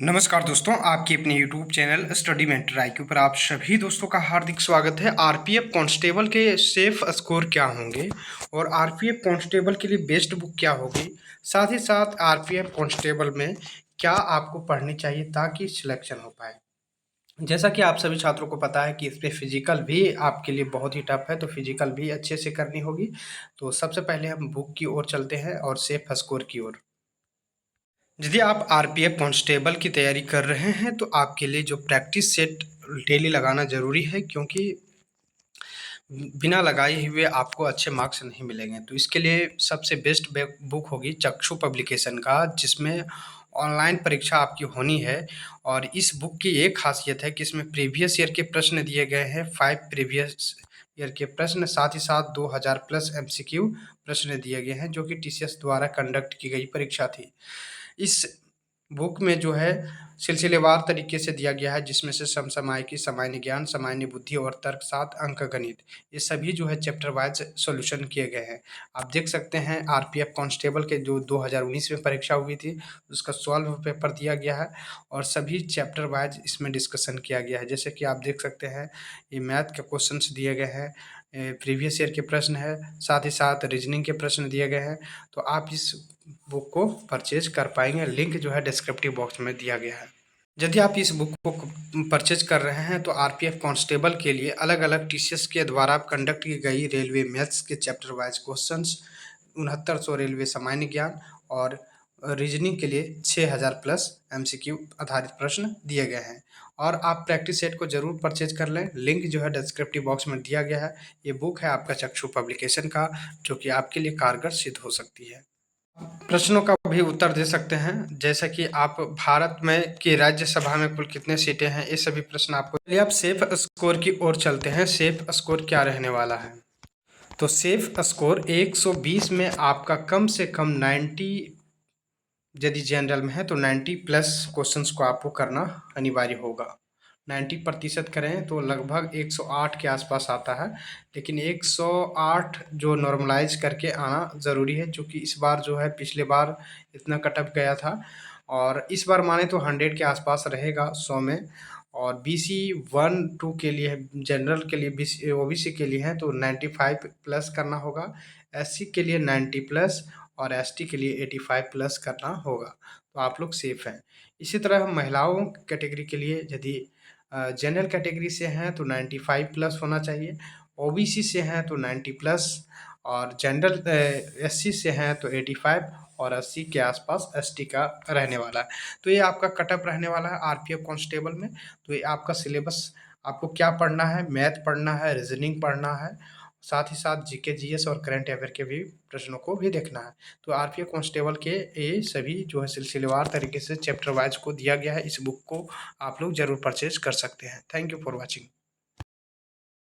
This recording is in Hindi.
नमस्कार दोस्तों, आपकी अपने YouTube channel study mentor IQ पर आप सभी दोस्तों का हार्दिक स्वागत है। आरपीएफ कांस्टेबल के सेफ स्कोर क्या होंगे और आरपीएफ कांस्टेबल के लिए बेस्ट बुक क्या होगी, साथ ही साथ आरपीएफ कांस्टेबल में क्या आपको पढ़नी चाहिए ताकि सिलेक्शन हो पाए। जैसा कि आप सभी छात्रों को पता है कि इस पे फिजिकल भी आपके लिए बहुत ही टफ है, तो फिजिकल भी अच्छे से करनी होगी। तो सबसे पहले हम बुक की ओर चलते हैं और सेफ स्कोर की ओर। यदि आप आरपीएफ कांस्टेबल की तैयारी कर रहे हैं तो आपके लिए जो प्रैक्टिस सेट डेली लगाना ज़रूरी है, क्योंकि बिना लगाए हुए आपको अच्छे मार्क्स नहीं मिलेंगे। तो इसके लिए सबसे बेस्ट बुक होगी चक्षु पब्लिकेशन का, जिसमें ऑनलाइन परीक्षा आपकी होनी है। और इस बुक की एक खासियत है कि इसमें प्रीवियस ईयर के प्रश्न दिए गए हैं, 5 प्रीवियस ईयर के प्रश्न, साथ ही साथ 2000 प्लस एमसीक्यू प्रश्न दिए गए हैं, जो कि टीसीएस द्वारा कंडक्ट की गई परीक्षा थी। इस बुक में जो है सिलसिलेवार तरीके से दिया गया है, जिसमें से समसामयिकी, सामान्य ज्ञान, सामान्य बुद्धि और तर्क, साथ अंक गणित, ये सभी जो है चैप्टर वाइज सॉल्यूशन किए गए हैं। आप देख सकते हैं आरपीएफ कांस्टेबल के जो 2019 में परीक्षा हुई थी उसका सॉल्व पेपर दिया गया है और सभी चैप्टर वाइज इसमें डिस्कशन किया गया है। जैसे कि आप देख सकते हैं ये मैथ के क्वेश्चंस दिए गए हैं, प्रीवियस ईयर के प्रश्न है, साथ ही साथ रीजनिंग के प्रश्न दिए गए हैं। तो आप इस बुक को परचेज कर पाएंगे, लिंक जो है डिस्क्रिप्टिव बॉक्स में दिया गया है। यदि आप इस बुक को परचेज कर रहे हैं तो आरपीएफ कांस्टेबल के लिए अलग अलग टीसीएस के द्वारा कंडक्ट की गई रेलवे मैथ्स के चैप्टर वाइज क्वेश्चंस, 6900 रेलवे सामान्य ज्ञान और रीजनिंग के लिए 6000 प्लस एमसीक्यू आधारित प्रश्न दिए गए हैं। और आप प्रैक्टिस सेट को जरूर परचेज कर लें, लिंक जो है डिस्क्रिप्टिव बॉक्स में दिया गया है। ये बुक है आपका चक्षु पब्लिकेशन का, जो कि आपके लिए कारगर सिद्ध हो सकती है। प्रश्नों का भी उत्तर दे सकते हैं, जैसा कि आप भारत में की राज्यसभा में कुल कितने सीटें हैं, ये सभी प्रश्न आपको। चलिए आप सेफ स्कोर की ओर चलते हैं। सेफ स्कोर क्या रहने वाला है? तो सेफ स्कोर 120 में आपका कम से कम 90, यदि जनरल में है तो 90 प्लस क्वेश्चंस को आपको करना अनिवार्य होगा। 90% करें तो लगभग 108 के आसपास आता है, लेकिन 108 जो नॉर्मलाइज करके आना ज़रूरी है, क्योंकि इस बार जो है पिछले बार इतना कटअप गया था और इस बार माने तो 100 के आसपास रहेगा 100 में। और बीसी 1-2 के लिए, जनरल के लिए, बीसी ओबीसी के लिए है तो 95 प्लस करना होगा, एससी के लिए 90 प्लस और एसटी के लिए 85 प्लस करना होगा। तो आप लोग सेफ हैं। इसी तरह महिलाओं कैटेगरी के लिए यदि जनरल कैटेगरी से हैं तो 95 प्लस होना चाहिए, ओबीसी से हैं तो 90 प्लस और जनरल एससी से हैं तो 85 और 80 के आसपास एसटी का रहने वाला है। तो ये आपका कटअप रहने वाला है आरपीएफ कांस्टेबल में। तो ये आपका सिलेबस, आपको क्या पढ़ना है, मैथ पढ़ना है, रीजनिंग पढ़ना है, साथ ही साथ जीके जीएस और करंट अफेयर के भी प्रश्नों को भी देखना है। तो आरपीएफ कांस्टेबल के ये सभी जो है सिलसिलेवार तरीके से चैप्टर वाइज को दिया गया है। इस बुक को आप लोग जरूर परचेज कर सकते हैं। Thank you for watching.